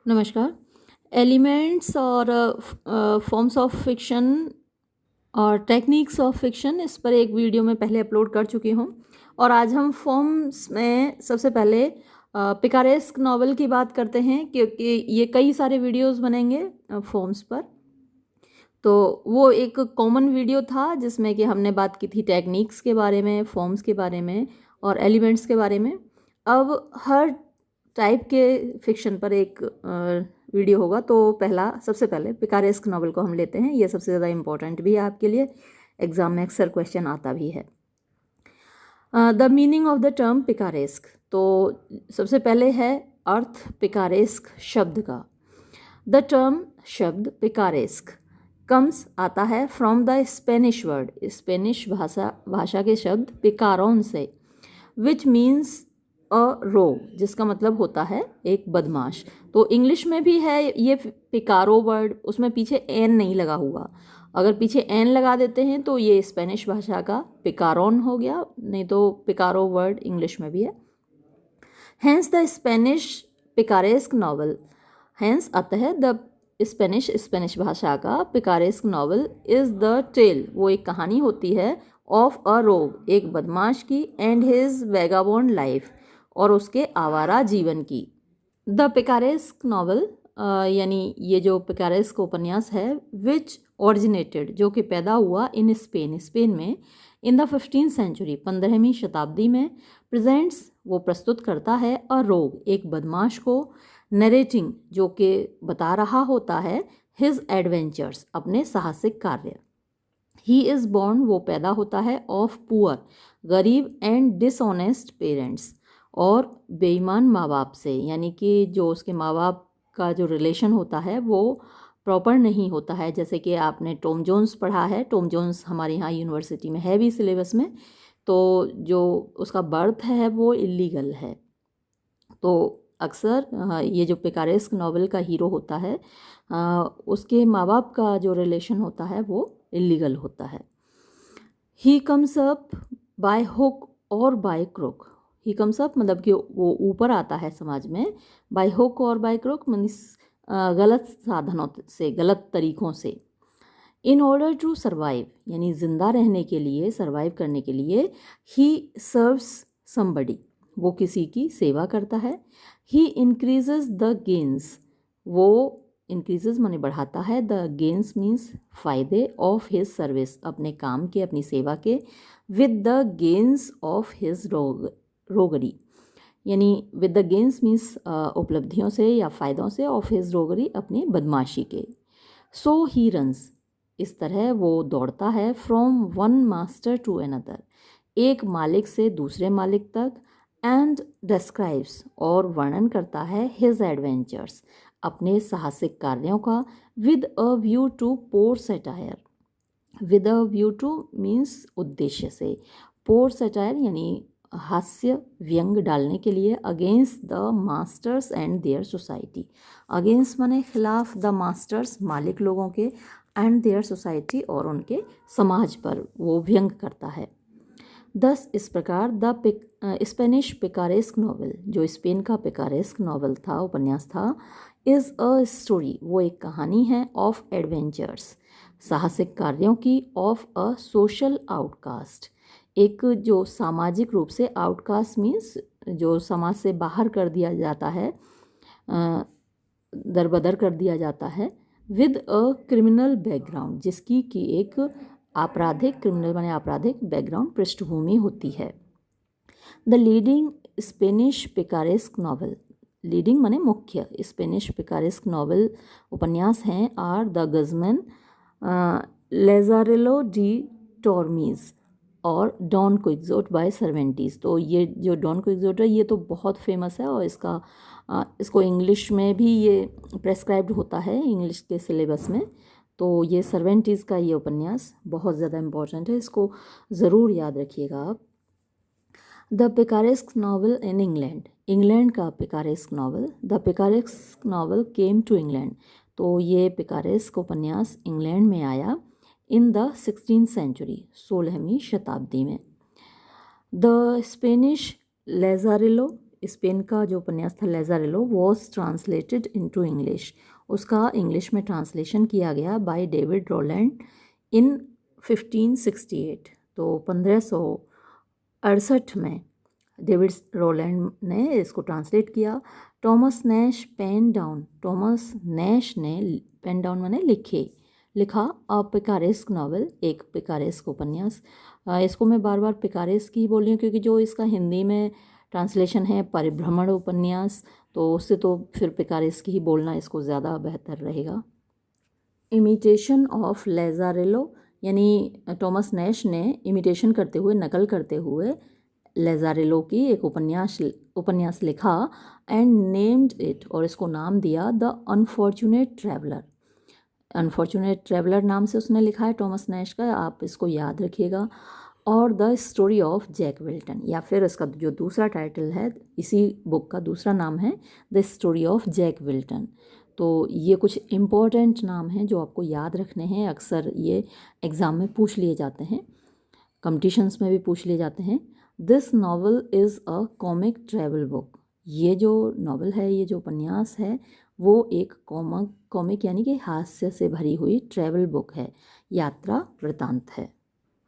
नमस्कार। एलिमेंट्स और forms of fiction और टेक्निक्स ऑफ फिक्शन इस पर एक वीडियो मैं पहले अपलोड कर चुकी हूँ और आज हम फॉर्म्स में सबसे पहले पिकारेस्क नॉवल की बात करते हैं क्योंकि ये कई सारे वीडियोस बनेंगे फॉर्म्स पर। तो वो एक कॉमन वीडियो था जिसमें कि हमने बात की थी टेक्निक्स के बारे में, फॉर्म्स के बारे में और एलिमेंट्स के बारे में। अब हर टाइप के फिक्शन पर एक वीडियो होगा। तो पहला सबसे पहले पिकारेस्क नॉवल को हम लेते हैं। ये सबसे ज़्यादा इम्पोर्टेंट भी है आपके लिए, एग्जाम में अक्सर क्वेश्चन आता भी है। The meaning of the term picaresque, तो सबसे पहले है अर्थ पिकारेस्क शब्द का। द टर्म शब्द पिकारेस्क कम्स आता है from the Spanish word, Spanish भाषा के शब्द पिकारोन से, विच मीन्स अ रोग, जिसका मतलब होता है एक बदमाश। तो इंग्लिश में भी है ये पिकारो वर्ड, उसमें पीछे एन नहीं लगा हुआ। अगर पीछे एन लगा देते हैं तो ये स्पेनिश भाषा का पिकारोन हो गया, नहीं तो पिकारो वर्ड इंग्लिश में भी है। Hence the Spanish picaresque novel, hence आता है द स्पेनिश भाषा का picaresque novel is the tale, वो एक कहानी होती है, ऑफ अ रोग, एक बदमाश की, एंड हिज वेगाबोंड लाइफ, और उसके आवारा जीवन की। द पिकारेस्क नॉवल यानी ये जो पिकारेस्क उपन्यास है, विच ओरिजिनेटेड, जो कि पैदा हुआ इन स्पेन, स्पेन में, इन द 15th सेंचुरी, 15वीं शताब्दी में, प्रेजेंट्स, वो प्रस्तुत करता है, अ रोग, एक बदमाश को, नरेटिंग, जो कि बता रहा होता है, हिज एडवेंचर्स, अपने साहसिक कार्य। ही इज़ बॉर्न, वो पैदा होता है, ऑफ पुअर, गरीब, एंड डिसऑनेस्ट पेरेंट्स, और बेईमान माँ बाप से, यानी कि जो उसके माँ बाप का जो रिलेशन होता है वो प्रॉपर नहीं होता है। जैसे कि आपने टॉम जोन्स पढ़ा है, टॉम जोन्स हमारे यहाँ यूनिवर्सिटी में है भी सिलेबस में, तो जो उसका बर्थ है वो इलीगल है। तो अक्सर ये जो पिकारेस्क नॉवल का हीरो होता है, उसके माँ बाप का जो रिलेशन होता है वो इलीगल होता है। He comes up by hook और by crook, he comes up मतलब कि वो ऊपर आता है समाज में, बाय हुक और बाय क्रुक मीन्स गलत साधनों से, गलत तरीक़ों से। इन ऑर्डर टू सर्वाइव, यानी ज़िंदा रहने के लिए, सर्वाइव करने के लिए, ही सर्व्स समबडी, वो किसी की सेवा करता है। ही इंक्रीजेज द गेन्स, वो इंक्रीजेज माने बढ़ाता है, द गेन्स मीन्स फ़ायदे, ऑफ हिज सर्विस, अपने काम के, अपनी सेवा के, with the gains of his roguery, यानी विद द गेन्स मीन्स उपलब्धियों से या फ़ायदों से, ऑफ हिज रोगरी, अपनी बदमाशी के। सो ही रन्स, इस तरह वो दौड़ता है, from one master to another, एक मालिक से दूसरे मालिक तक, एंड डिस्क्राइब्स, और वर्णन करता है, हिज एडवेंचर्स, अपने साहसिक कार्यों का, with a view to pour satire, with a view to means उद्देश्य से, पोर सटायर यानी हास्य व्यंग डालने के लिए, against the masters and their society, against माने खिलाफ, द मास्टर्स मालिक लोगों के, एंड देयर सोसाइटी और उनके समाज पर वो व्यंग करता है। दस इस प्रकार द स्पेनिश पिकारेस्क नॉवल, जो स्पेन का पिकारेस्क नॉवल था, उपन्यास था, इज़ अ स्टोरी, वो एक कहानी है, ऑफ एडवेंचर्स, साहसिक कार्यों की, ऑफ अ सोशल आउटकास्ट, एक जो सामाजिक रूप से, आउटकास्ट मीन्स जो समाज से बाहर कर दिया जाता है, दरबदर कर दिया जाता है, विद अ क्रिमिनल बैकग्राउंड, जिसकी कि एक आपराधिक, क्रिमिनल माने आपराधिक बैकग्राउंड, पृष्ठभूमि होती है। The leading Spanish picaresque novel, leading माने मुख्य, स्पेनिश पिकारेस्क नॉवल उपन्यास हैं, आर द गजमैन, लेजारेलो डी टॉर्मीज, और डॉन क्विक्सोट बाय सर्वेंटीज। तो ये जो डॉन क्विक्सोट है ये तो बहुत फेमस है, और इसको इंग्लिश में भी ये प्रेस्क्राइब्ड होता है, इंग्लिश के सिलेबस में। तो ये सर्वेंटीज़ का ये उपन्यास बहुत ज़्यादा इम्पोर्टेंट है, इसको ज़रूर याद रखिएगा आप। The picaresque novel in England, England का picaresque novel, the picaresque novel came to England, तो ये पिकारेस्क उपन्यास इंग्लैंड में आया, इन द 16th सेंचुरी, 16वीं शताब्दी में। द स्पेनिश लेजारेलो स्पेन का जो उपन्यास था लेज़ारेलो वॉज ट्रांसलेटेड इनटू इंग्लिश, उसका इंग्लिश में ट्रांसलेशन किया गया बाय डेविड रोलैंड इन 1568। तो 1568 में डेविड रोलैंड ने इसको ट्रांसलेट किया। Thomas Nashe pen down, Thomas Nashe ने पेन डाउन मैंने लिखा अ पिकारेस्क नॉवल, एक पिकारेस्क उपन्यास। इसको मैं बार बार पिकारेस्क ही बोल रही हूँ क्योंकि जो इसका हिंदी में ट्रांसलेशन है परिभ्रमण उपन्यास, तो उससे तो फिर पिकारेस्क ही बोलना इसको ज़्यादा बेहतर रहेगा। इमिटेशन ऑफ लेज़ारेलो, यानी टॉमस नैश ने इमिटेशन करते हुए, नकल करते हुए लेज़ारेलो की एक उपन्यास लिखा एंड नेम्ड इट, और इसको नाम दिया the unfortunate traveller. Unfortunate traveller नाम से उसने लिखा है टॉमस नैश का, आप इसको याद रखिएगा। और the story of Jack Wilton, या फिर इसका जो दूसरा टाइटल है, इसी बुक का दूसरा नाम है the story of Jack Wilton. तो ये कुछ इम्पोर्टेंट नाम हैं जो आपको याद रखने हैं, अक्सर ये एग्ज़ाम में पूछ लिए जाते हैं, कॉम्पिटिशन्स में भी पूछ लिए जाते हैं। This novel is a comic travel book, ये जो नावल है, ये जो उपन्यास है, वो एक कॉमिक यानी कि हास्य से भरी हुई ट्रैवल बुक है, यात्रा वृतांत है।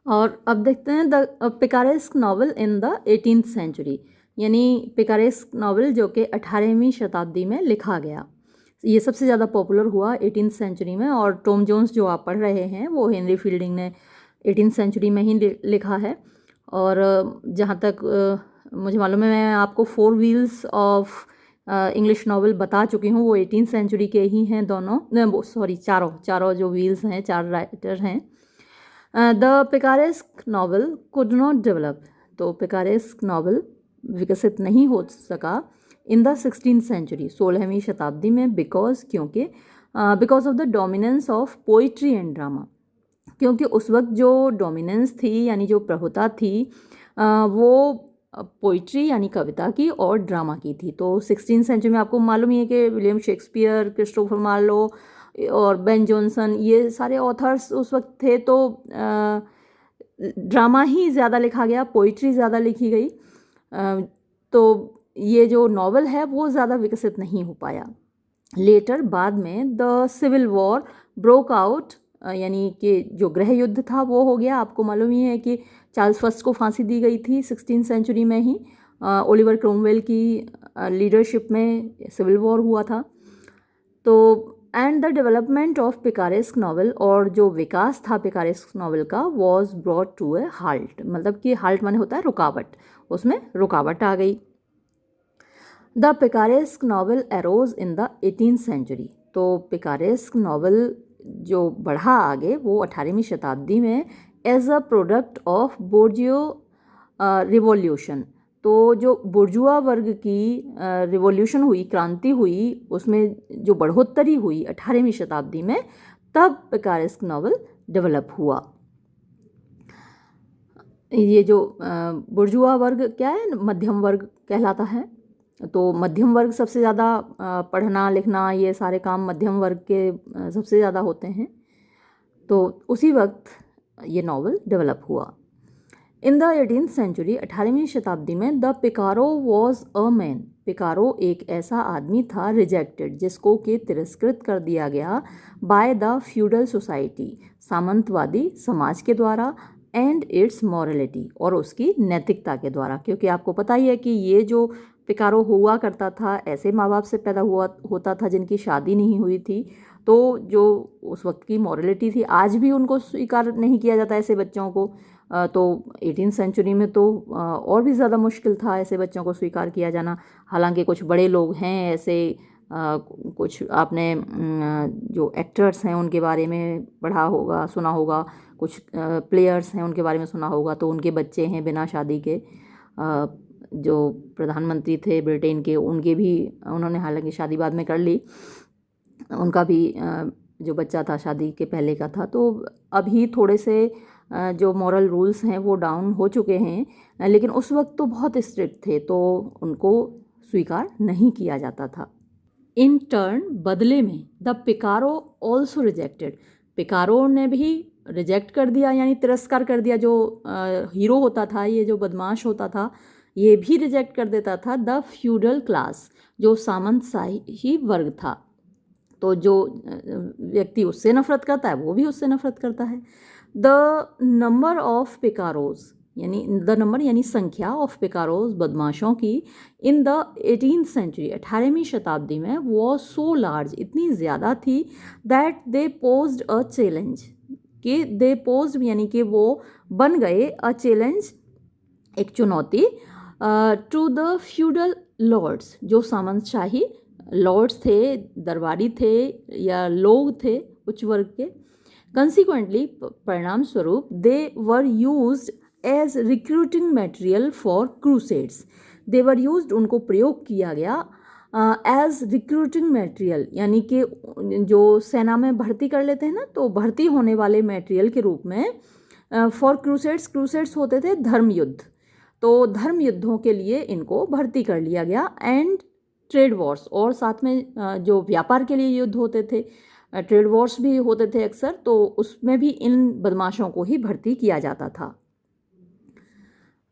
और अब देखते हैं the picaresque novel in the 18th century, यानी पिकारेस्क नावल जो कि 18वीं शताब्दी में लिखा गया। ये सबसे ज़्यादा पॉपुलर हुआ 18th सेंचुरी में, और टॉम जोन्स जो आप पढ़ रहे हैं वो हेनरी फील्डिंग ने 18th सेंचुरी में ही लिखा है। और जहाँ तक मुझे मालूम है, मैं आपको 4 व्हील्स ऑफ इंग्लिश नावल बता चुकी हूँ, वो 18th सेंचुरी के ही हैं दोनों, चारों जो व्हील्स हैं, 4 राइटर हैं। The picaresque novel could not develop, तो पिकारेस्क नावल विकसित नहीं हो सका इन द 16th सेंचुरी, 16वीं शताब्दी में, क्योंकि because of the dominance of poetry and drama, क्योंकि उस वक्त जो डोमिनेंस थी यानी जो प्रभुता थी वो पोइट्री यानी कविता की और ड्रामा की थी। तो 16th सेंचुरी में आपको मालूम ही है कि विलियम शेक्सपियर, क्रिस्टोफर मार्लो और बेन जॉनसन, ये सारे ऑथर्स उस वक्त थे, तो ड्रामा ही ज़्यादा लिखा गया, पोइट्री ज़्यादा लिखी गई। तो ये जो नावल है वो ज़्यादा विकसित नहीं हो पाया। लेटर बाद में the civil war broke out, यानी कि जो गृह युद्ध था वो हो गया। आपको मालूम ही है कि चार्ल्स फर्स्ट को फांसी दी गई थी 16th सेंचुरी में ही, ओलिवर क्रोमवेल की लीडरशिप में सिविल वॉर हुआ था। तो and the development of picaresque novel, और जो विकास था पिकारेस्क नावल का, was brought to a halt, मतलब कि हाल्ट माने होता है रुकावट, उसमें रुकावट आ गई। The picaresque novel arose in the 18th century, तो पिकारेस्क नावल जो बढ़ा आगे वो 18वीं शताब्दी में as a product of bourgeois revolution. तो जो बुर्जुआ वर्ग की रिवॉल्यूशन हुई, क्रांति हुई, उसमें जो बढ़ोतरी हुई 18वीं शताब्दी में, तब पिकारेस्क नावल डेवलप हुआ। ये जो बुर्जुआ वर्ग क्या है, मध्यम वर्ग कहलाता है। तो मध्यम वर्ग सबसे ज़्यादा पढ़ना लिखना ये सारे काम मध्यम वर्ग के सबसे ज़्यादा होते हैं। तो उसी वक्त ये नावल डेवलप हुआ। इन द 18th सेंचुरी, 18वीं शताब्दी में, द पिकारो वॉज अ मैन, पिकारो एक ऐसा आदमी था, रिजेक्टेड, जिसको कि तिरस्कृत कर दिया गया, बाय द फ्यूडल सोसाइटी, सामंतवादी समाज के द्वारा, एंड इट्स मॉरलिटी, और उसकी नैतिकता के द्वारा। क्योंकि आपको पता ही है कि ये जो पिकारो हुआ करता था, ऐसे माँ बाप से पैदा होता था जिनकी शादी नहीं हुई थी, तो जो उस वक्त की मॉरलिटी थी, आज भी उनको स्वीकार नहीं किया जाता ऐसे बच्चों को। तो 18th सेंचुरी में तो और भी ज़्यादा मुश्किल था ऐसे बच्चों को स्वीकार किया जाना। हालांकि कुछ बड़े लोग हैं ऐसे, कुछ आपने जो एक्टर्स हैं उनके बारे में पढ़ा होगा, सुना होगा, कुछ प्लेयर्स हैं उनके बारे में सुना होगा, तो उनके बच्चे हैं बिना शादी के। जो प्रधानमंत्री थे ब्रिटेन के, उनके भी, उन्होंने हालांकि शादी बाद में कर ली, उनका भी जो बच्चा था शादी के पहले का था। तो अभी थोड़े से जो मॉरल रूल्स हैं वो डाउन हो चुके हैं, लेकिन उस वक्त तो बहुत स्ट्रिक्ट थे, तो उनको स्वीकार नहीं किया जाता था। इन टर्न, बदले में, द पिकारो ऑल्सो रिजेक्टेड, पिकारो ने भी रिजेक्ट कर दिया यानी तिरस्कार कर दिया, जो हीरो होता था, ये जो बदमाश होता था, ये भी रिजेक्ट कर देता था द फ्यूडल क्लास, जो सामंतशाही वर्ग था। तो जो व्यक्ति उससे नफरत करता है वो भी उससे नफरत करता है। द नंबर ऑफ पिकारोज यानी द नंबर यानी संख्या ऑफ पिकारोज बदमाशों की इन द 18th सेंचुरी 18वीं शताब्दी में वो सो लार्ज इतनी ज़्यादा थी that they posed a challenge कि दे पोज्ड यानी कि वो बन गए अ चैलेंज एक चुनौती टू द फ्यूडल लॉर्ड्स, जो सामंतशाही लॉर्ड्स थे, दरबारी थे या लोग थे उच्च वर्ग के। कंसिक्वेंटली परिणाम स्वरूप they were used as recruiting material for crusades, they were used उनको प्रयोग किया गया एज रिक्रूटिंग मटेरियल यानी कि जो सेना में भर्ती कर लेते हैं ना, तो भर्ती होने वाले मटेरियल के रूप में फॉर क्रूसेड्स, क्रूसेड्स होते थे धर्म युद्ध, तो धर्म युद्धों के लिए इनको भर्ती कर लिया गया। एंड ट्रेड वॉर्स, और साथ में जो व्यापार के लिए युद्ध होते थे, ट्रेड वॉर्स भी होते थे अक्सर, तो उसमें भी इन बदमाशों को ही भर्ती किया जाता था।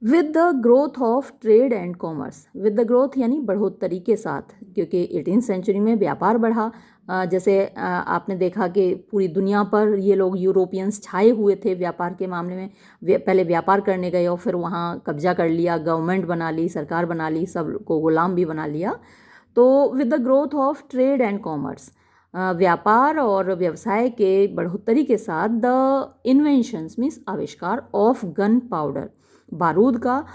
With the growth of trade and commerce, with the growth यानी बढ़ोतरी के साथ, क्योंकि 18th सेंचुरी में व्यापार बढ़ा। जैसे आपने देखा कि पूरी दुनिया पर ये लोग यूरोपियंस छाए हुए थे व्यापार के मामले में, पहले व्यापार करने गए और फिर वहाँ कब्जा कर लिया, गवर्नमेंट बना ली, सरकार बना ली, सब को गुलाम भी बना लिया। तो with the growth of trade and commerce, व्यापार और व्यवसाय के बढ़ोतरी के साथ द इन्वेंशंस मीन्स आविष्कार ऑफ गन पाउडर, बारूद का,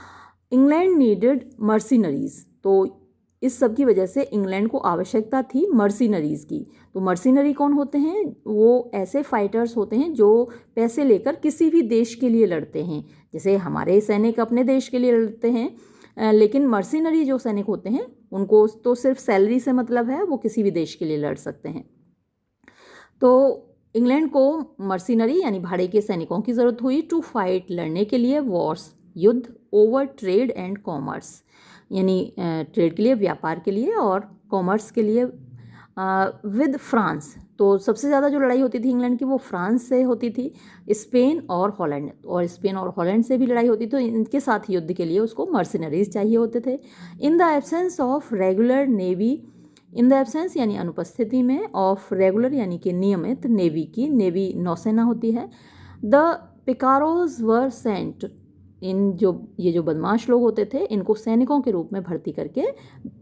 इंग्लैंड नीडेड मर्सिनरीज, तो इस सब की वजह से इंग्लैंड को आवश्यकता थी मर्सिनरीज की। तो मर्सिनरी कौन होते हैं? वो ऐसे फाइटर्स होते हैं जो पैसे लेकर किसी भी देश के लिए लड़ते हैं, जैसे हमारे सैनिक अपने देश के लिए लड़ते हैं, लेकिन मर्सिनरी जो सैनिक होते हैं उनको तो सिर्फ सैलरी से मतलब है, वो किसी भी देश के लिए लड़ सकते हैं। तो इंग्लैंड को मर्सिनरी यानी भाड़े के सैनिकों की ज़रूरत हुई टू फाइट, लड़ने के लिए, वॉर्स युद्ध, ओवर ट्रेड एंड कॉमर्स यानी ट्रेड के लिए, व्यापार के लिए, और कॉमर्स के लिए विद फ्रांस। तो सबसे ज़्यादा जो लड़ाई होती थी इंग्लैंड की वो फ्रांस से होती थी, स्पेन और हॉलैंड, और स्पेन और हॉलैंड से भी लड़ाई होती, तो इनके साथ युद्ध के लिए उसको मर्सिनरीज चाहिए होते थे। In the absence of regular navy, in the absence यानी अनुपस्थिति में, ऑफ रेगुलर यानी कि नियमित, नेवी की, नेवी नौसेना होती है, द पिकारोज वर सेंट, इन ये जो बदमाश लोग होते थे इनको सैनिकों के रूप में भर्ती करके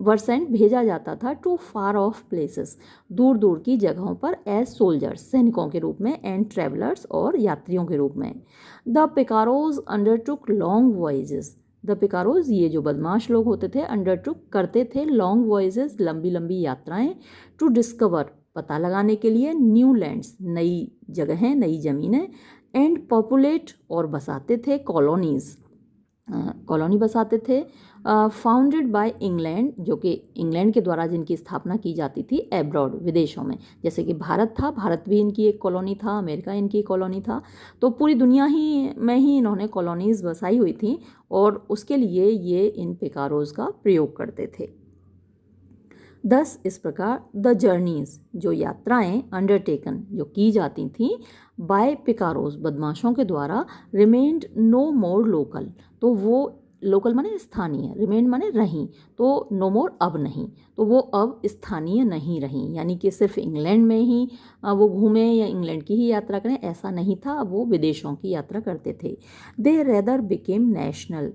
वर्सेंट भेजा जाता था टू फार ऑफ प्लेसेस, दूर दूर की जगहों पर, एज सोल्जर्स सैनिकों के रूप में, एंड ट्रेवलर्स और यात्रियों के रूप में। The picaros undertook long voyages, the picaros ये जो बदमाश लोग होते थे अंडरटुक करते थे लॉन्ग वॉयजेस लंबी लंबी यात्राएं, टू डिस्कवर पता लगाने के लिए, न्यू लैंड्स नई जगहें, नई ज़मीनें, एंड पॉपुलेट और बसाते थे कॉलोनीज़, कॉलोनी बसाते थे, फाउंडेड बाय इंग्लैंड, जो कि इंग्लैंड के द्वारा जिनकी स्थापना की जाती थी एब्रॉड, विदेशों में, जैसे कि भारत था, भारत भी इनकी एक कॉलोनी था, अमेरिका इनकी कॉलोनी था, तो पूरी दुनिया ही में ही इन्होंने कॉलोनीज़ बसाई हुई थी और उसके लिए ये इन पिकारोज का प्रयोग करते थे। दस इस प्रकार द जर्नीज़ जो यात्राएं अंडरटेकन जो की जाती थीं बाय पिकारोज बदमाशों के द्वारा, रिमेन्ड नो मोर लोकल, तो वो लोकल माने स्थानीय, रिमेंड माने रहीं, तो नो मोर अब नहीं, तो वो अब स्थानीय नहीं रहीं, यानी कि सिर्फ इंग्लैंड में ही वो घूमें या इंग्लैंड की ही यात्रा करें ऐसा नहीं था, अब वो विदेशों की यात्रा करते थे। दे रेदर बिकेम नेशनल,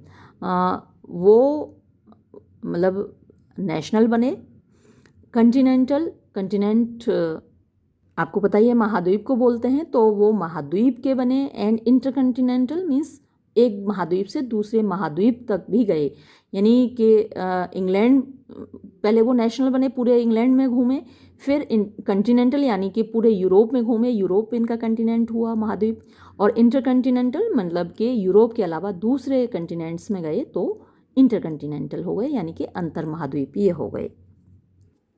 वो मतलब नेशनल बने, कंटिनेंटल, कंटिनेंट आपको पता ही है महाद्वीप को बोलते हैं, तो वो महाद्वीप के बने, एंड इंटरकंटिनेंटल मीन्स एक महाद्वीप से दूसरे महाद्वीप तक भी गए, यानी कि इंग्लैंड पहले वो नेशनल बने, पूरे इंग्लैंड में घूमे, फिर कंटिनेंटल यानी कि पूरे यूरोप में घूमे, यूरोप इनका कंटिनेंट हुआ महाद्वीप, और इंटरकंटिनेंटल मतलब कि यूरोप के अलावा दूसरे कंटिनेंट्स में गए तो इंटरकंटिनेंटल हो गए, यानी कि अंतर महाद्वीपीय हो गए।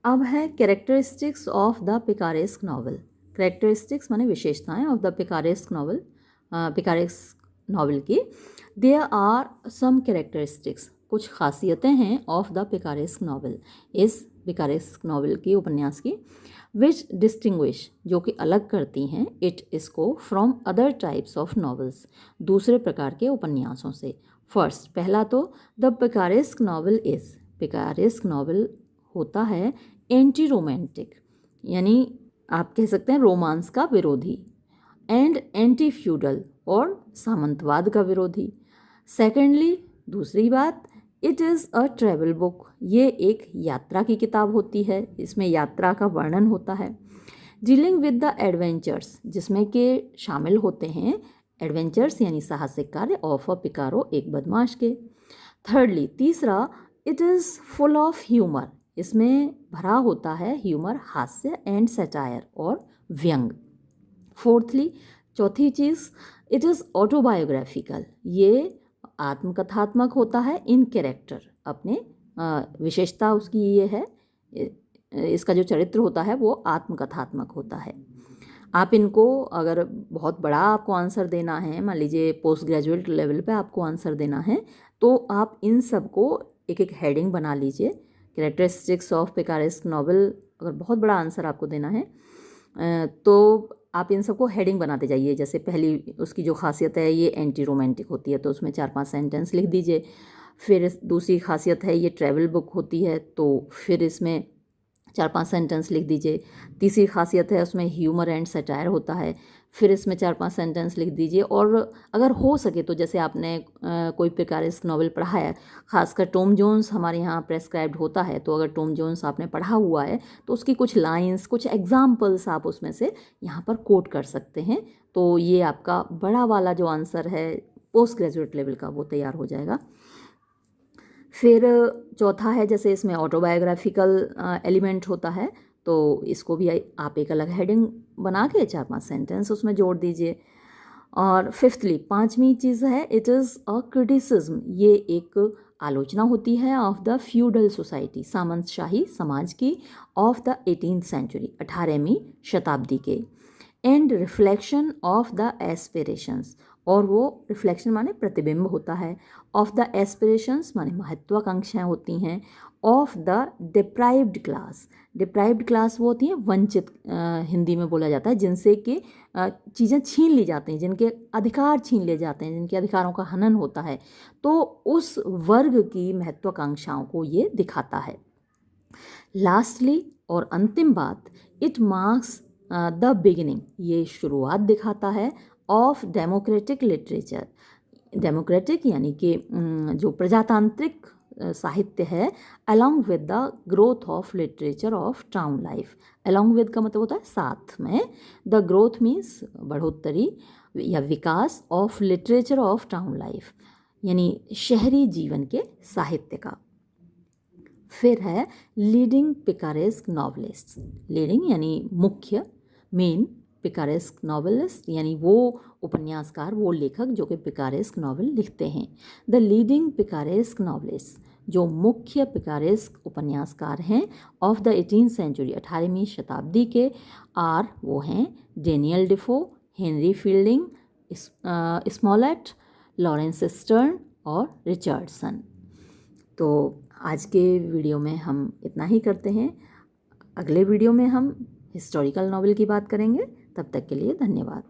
अब है characteristics of the picaresque novel, characteristics माने विशेषताएं of the picaresque novel, picaresque novel की। देयर आर सम कैरेक्टरिस्टिक्स, कुछ खासियतें हैं ऑफ द पिकारेस्क नॉवल, इस पिकारेस्क नॉवल की, उपन्यास की, विच डिस्टिंग्विश जो कि अलग करती हैं इट इसको from other types of novels, दूसरे प्रकार के उपन्यासों से। फर्स्ट, पहला तो the picaresque novel is, picaresque novel होता है एंटी रोमांटिक, यानी आप कह सकते हैं रोमांस का विरोधी, एंड एंटी फ्यूडल और सामंतवाद का विरोधी। सेकेंडली, दूसरी बात, it is a travel book, ये एक यात्रा की किताब होती है, इसमें यात्रा का वर्णन होता है। डीलिंग विद द एडवेंचर्स, जिसमें के शामिल होते हैं एडवेंचर्स यानी साहसिक कार्य ऑफ अ पिकारो, एक बदमाश के। थर्डली, तीसरा, it is full of humour, इसमें भरा होता है ह्यूमर, हास्य एंड सटायर और व्यंग। फोर्थली, चौथी चीज़, इट इज़ ऑटोबायोग्राफिकल, ये आत्मकथात्मक होता है इन कैरेक्टर, अपने विशेषता उसकी ये है, इसका जो चरित्र होता है वो आत्मकथात्मक होता है। आप इनको, अगर बहुत बड़ा आपको आंसर देना है, मान लीजिए पोस्ट ग्रेजुएट लेवल पे आपको आंसर देना है, तो आप इन सब को एक एक हेडिंग बना लीजिए। कैरेक्टरिस्टिक्स ऑफ पिकारेस्क नॉवल, अगर बहुत बड़ा आंसर आपको देना है तो आप इन सबको हेडिंग बनाते जाइए। जैसे पहली उसकी जो खासियत है ये एंटी रोमांटिक होती है, तो उसमें 4-5 सेंटेंस लिख दीजिए। फिर दूसरी खासियत है ये ट्रैवल बुक होती है, तो फिर इसमें 4-5 सेंटेंस लिख दीजिए। तीसरी खासियत है उसमें ह्यूमर एंड सटायर होता है, फिर इसमें 4-5 सेंटेंस लिख दीजिए। और अगर हो सके तो जैसे आपने कोई पिकारेस्क नॉवल पढ़ा है, खासकर टॉम जोन्स हमारे यहाँ प्रेस्क्राइब्ड होता है, तो अगर टॉम जोन्स आपने पढ़ा हुआ है तो उसकी कुछ लाइंस, कुछ एग्जाम्पल्स आप उसमें से यहाँ पर कोट कर सकते हैं। तो ये आपका बड़ा वाला जो आंसर है पोस्ट ग्रेजुएट लेवल का, वो तैयार हो जाएगा। फिर चौथा है, जैसे इसमें ऑटोबायोग्राफिकल एलिमेंट होता है, तो इसको भी आप एक अलग हेडिंग बना के 4-5 सेंटेंस उसमें जोड़ दीजिए। और फिफ्थली, पांचवी चीज़ है, इट इज़ अ क्रिटिसिज्म, ये एक आलोचना होती है ऑफ द फ्यूडल सोसाइटी, सामंतशाही समाज की, ऑफ द 18th सेंचुरी, 18वीं शताब्दी के। And reflection of the aspirations, और वो रिफ्लेक्शन माने प्रतिबिंब होता है, ऑफ द एस्पिरेशंस माने महत्वाकांक्षाएं होती हैं, of the deprived class, deprived class वो होती हैं वंचित, हिंदी में बोला जाता है, जिनसे कि चीज़ें छीन ली जाती हैं, जिनके अधिकार छीन लिए जाते हैं, जिनके अधिकारों का हनन होता है, तो उस वर्ग की महत्वाकांक्षाओं को ये दिखाता है। लास्टली और अंतिम बात, इट मार्क्स द बिगिनिंग, ये शुरुआत दिखाता है ऑफ डेमोक्रेटिक लिटरेचर, डेमोक्रेटिक यानी कि जो प्रजातांत्रिक साहित्य है, along with the growth of literature of town life. Along with का मतलब होता है साथ में, द ग्रोथ मीन्स बढ़ोतरी या विकास, of literature of town life यानी शहरी जीवन के साहित्य का। फिर है लीडिंग पिकारेस्क नॉवलिस्ट, लीडिंग यानी मुख्य, मेन, पिकारेस्क नॉवलिस्ट यानी वो उपन्यासकार, वो लेखक जो कि पिकारेस्क नॉवल लिखते हैं। द लीडिंग पिकारेस्क नॉवलिस्ट, जो मुख्य पिकारेस्क उपन्यासकार हैं ऑफ द 18th सेंचुरी, 18वीं शताब्दी के, आर, वो हैं Daniel डिफो, Henry fielding, Smollett, Lawrence stern और रिचर्डसन। तो आज के वीडियो में हम इतना ही करते हैं। अगले वीडियो में हम हिस्टोरिकल नॉवल की बात करेंगे। तब तक के लिए धन्यवाद।